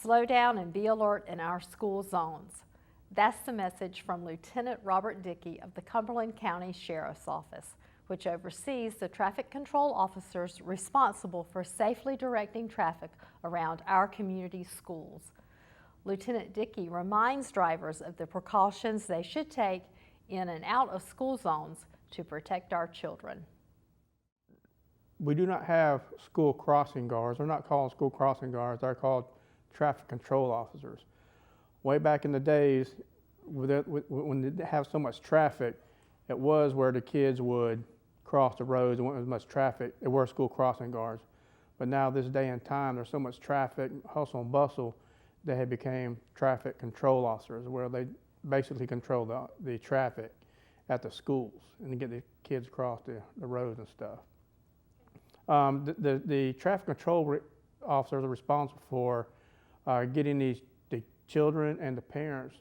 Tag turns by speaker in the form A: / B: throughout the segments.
A: Slow down and be alert in our school zones. That's the message from Lieutenant Robert Dicke of the Cumberland County Sheriff's Office, which oversees the traffic control officers responsible for safely directing traffic around our community schools. Lieutenant Dicke reminds drivers of the precautions they should take in and out of school zones to protect our children.
B: We do not have school crossing guards. They're not called school crossing guards. They're called traffic control officers. Way back in the days, when they didn't have so much traffic, it was where the kids would cross the roads and when there was much traffic, there were school crossing guards. But now this day and time, there's so much traffic, hustle and bustle, they have become traffic control officers, where they basically control the traffic at the schools and get the kids across the roads and stuff. The traffic control officers are responsible for getting the children and the parents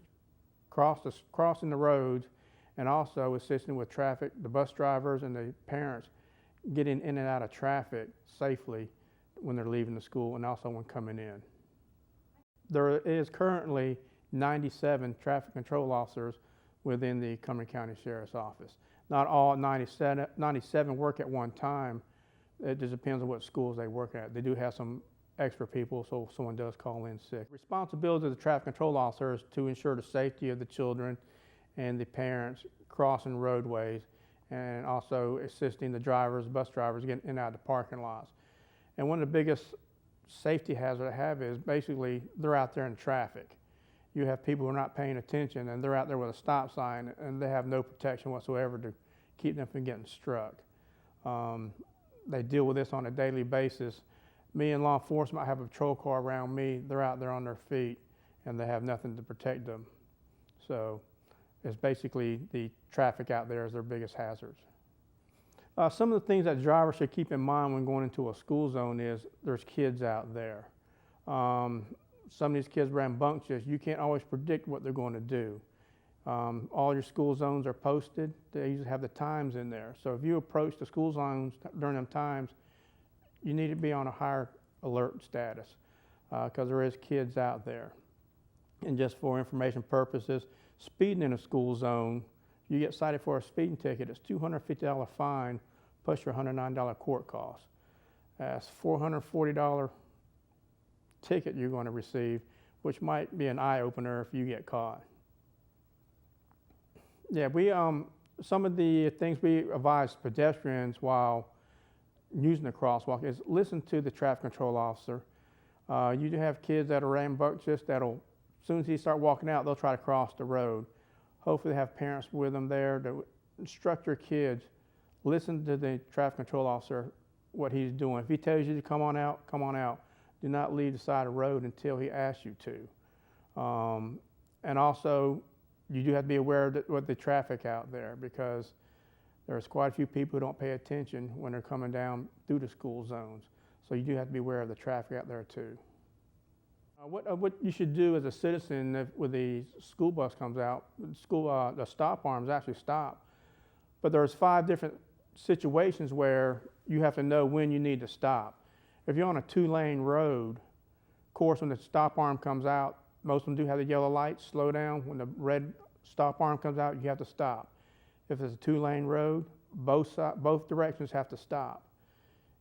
B: crossing the roads, and also assisting with traffic, the bus drivers and the parents getting in and out of traffic safely when they're leaving the school and also when coming in. There is currently 97 traffic control officers within the Cumberland County Sheriff's Office. Not all 97 work at one time. It just depends on what schools they work at. They do have some extra people, so if someone does call in sick. Responsibility of the traffic control officer is to ensure the safety of the children and the parents crossing roadways, and also assisting the drivers, bus drivers, getting in and out of the parking lots. And one of the biggest safety hazards I have is basically they're out there in traffic. You have people who are not paying attention, and they're out there with a stop sign, and they have no protection whatsoever to keep them from getting struck. They deal with this on a daily basis. Me and law enforcement, I have a patrol car around me. They're out there on their feet, and they have nothing to protect them. So it's basically the traffic out there is their biggest hazards. Some of the things that drivers should keep in mind when going into a school zone is there's kids out there. Some of these kids are rambunctious. You can't always predict what they're going to do. All your school zones are posted. They usually have the times in there. So if you approach the school zones during them times, you need to be on a higher alert status because there is kids out there. And just for information purposes, speeding in a school zone, you get cited for a speeding ticket, it's $250 fine plus your $109 court cost. That's $440 ticket you're going to receive, which might be an eye-opener if you get caught. Yeah, some of the things we advise pedestrians while using the crosswalk is listen to the traffic control officer. You do have kids that are rambunctious that'll, as soon as you start walking out, they'll try to cross the road. Hopefully they have parents with them there to instruct your kids. Listen to the traffic control officer, what he's doing. If he tells you to come on out, come on out. Do not leave the side of the road until he asks you to. And also, you do have to be aware of the traffic out there, because there's quite a few people who don't pay attention when they're coming down through the school zones. So you do have to be aware of the traffic out there too. What you should do as a citizen when the school bus comes out, the stop arms actually stop. But there's 5 different situations where you have to know when you need to stop. If you're on a 2-lane road, of course, when the stop arm comes out, most of them do have the yellow light, slow down. When the red stop arm comes out, you have to stop. If it's a 2-lane road, both directions have to stop.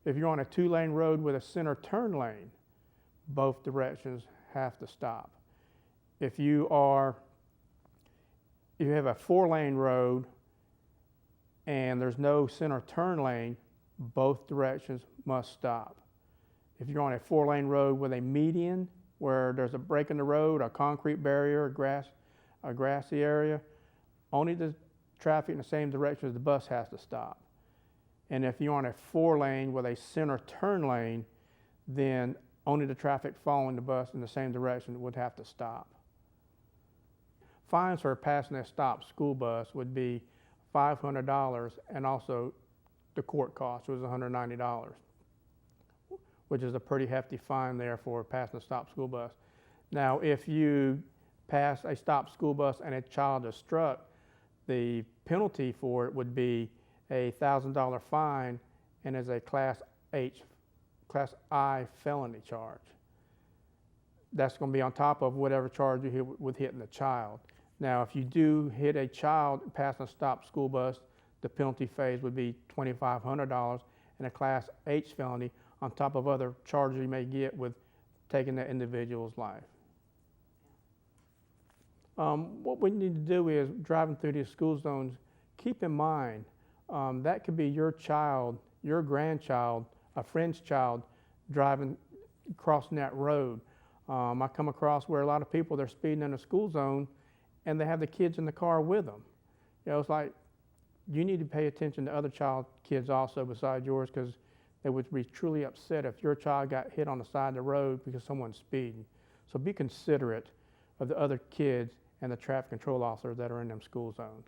B: If you're on a 2-lane road with a center turn lane, both directions have to stop. If you have a 4-lane road and there's no center turn lane, both directions must stop. If you're on a 4-lane road with a median where there's a break in the road, a concrete barrier, a grassy area, only the traffic in the same direction as the bus has to stop. And if you're on a 4-lane with a center turn lane, then only the traffic following the bus in the same direction would have to stop. Fines for passing a stopped school bus would be $500, and also the court cost was $190, which is a pretty hefty fine there for passing a stopped school bus. Now, if you pass a stopped school bus and a child is struck, the penalty for it would be a $1,000 fine and is a Class I felony charge. that's going to be on top of whatever charge you hit with hitting the child. Now, if you do hit a child passing a stopped school bus, the penalty phase would be $2,500 and a Class H felony on top of other charges you may get with taking that individual's life. What we need to do is, driving through these school zones, keep in mind that could be your child, your grandchild, a friend's child driving, crossing that road. I come across where a lot of people, they're speeding in a school zone and they have the kids in the car with them. You know, it's like, you need to pay attention to other kids also besides yours, because they would be truly upset if your child got hit on the side of the road because someone's speeding. So be considerate of the other kids and the traffic control officers that are in them school zones.